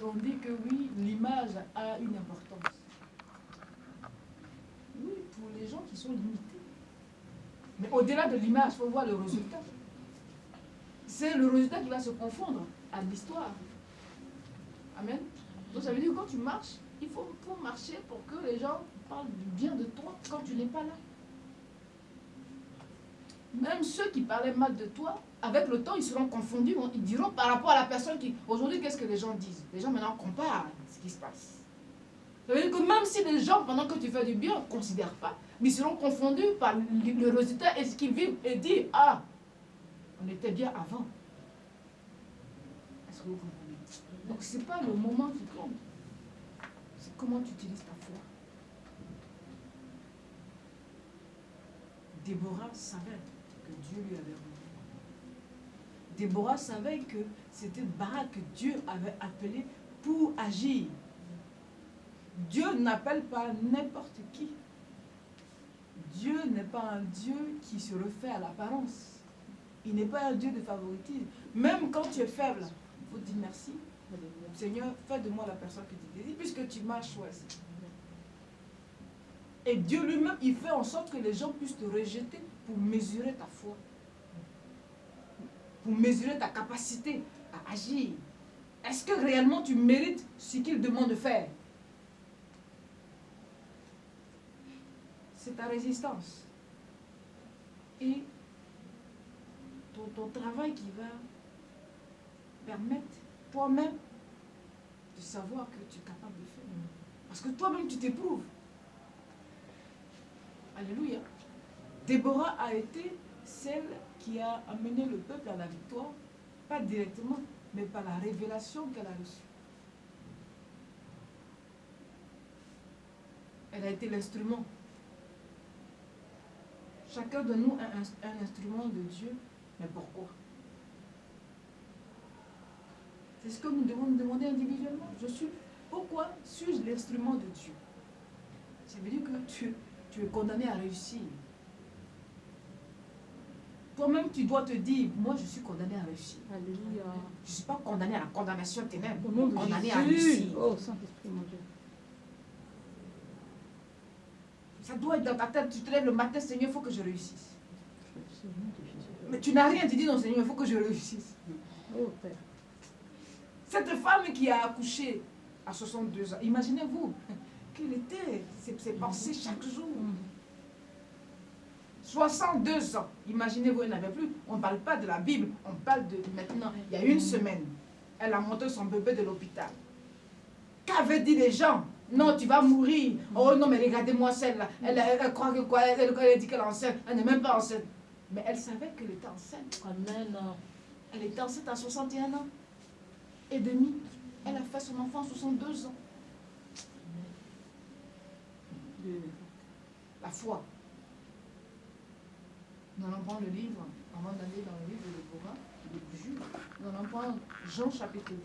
on dit que oui, l'image a une importance. Oui, pour les gens qui sont limités. Mais au-delà de l'image, il faut voir le résultat. C'est le résultat qui va se confondre à l'histoire. Amen. Donc ça veut dire que quand tu marches, il faut marcher pour que les gens parlent du bien de toi quand tu n'es pas là. Même ceux qui parlaient mal de toi, avec le temps, ils seront confondus. Ils diront par rapport à la personne qui... Aujourd'hui, qu'est-ce que les gens disent? Les gens maintenant comparent ce qui se passe. Ça veut dire que même si les gens, pendant que tu fais du bien, ne considèrent pas, mais ils seront confondus par le résultat et ce qu'ils vivent et disent, ah, on était bien avant. Est-ce que vous comprenez? Donc ce n'est pas le moment qui compte. C'est comment tu utilises ta foi. Déborah savait que Dieu lui avait remis. Déborah savait que c'était Barak que Dieu avait appelé pour agir. Dieu n'appelle pas n'importe qui. Dieu n'est pas un Dieu qui se refait à l'apparence. Il n'est pas un Dieu de favoritisme. Même quand tu es faible, il faut dire merci. Seigneur, fais de moi la personne que tu désires, puisque tu m'as choisi. Et Dieu lui-même, il fait en sorte que les gens puissent te rejeter pour mesurer ta foi. Pour mesurer ta capacité à agir. Est-ce que réellement tu mérites ce qu'il demande de faire? C'est ta résistance. Et ton travail qui va permettre toi-même de savoir que tu es capable de faire. Parce que toi-même, tu t'éprouves. Alléluia. Déborah a été celle qui a amené le peuple à la victoire, pas directement, mais par la révélation qu'elle a reçue. Elle a été l'instrument. Chacun de nous a un instrument de Dieu, mais pourquoi? C'est ce que nous devons nous demander individuellement. Pourquoi suis-je l'instrument de Dieu? Ça veut dire que tu es condamné à réussir. Toi-même, tu dois te dire, moi je suis condamné à réussir. Alléluia. Je ne suis pas condamné à la condamnation ténèbre. Au nom de condamné Jésus. à réussir. Oh Saint-Esprit, mon Dieu. Ça doit être dans ta tête. Tu te lèves le matin, Seigneur, il faut que je réussisse. Mais tu n'as rien, tu dis non, Seigneur, il faut que je réussisse. Oh Père. Cette femme qui a accouché à 62 ans, imaginez-vous, quelles étaient ses pensées chaque jour. 62 ans, imaginez-vous, elle n'avait plus, on ne parle pas de la Bible, on parle de maintenant, il y a une semaine, elle a monté son bébé de l'hôpital. Qu'avaient dit les gens? Non, tu vas mourir. Oh non, mais regardez-moi celle-là, elle croit que quoi, elle dit qu'elle est enceinte, elle n'est même pas enceinte. Mais elle savait qu'elle était enceinte. Amen. Elle était enceinte à 61 ans et demi. Elle a fait son enfant à 62 ans. La foi. Nous allons prendre le livre, avant d'aller dans le livre de Déborah, de Jules. Nous allons prendre Jean chapitre 12.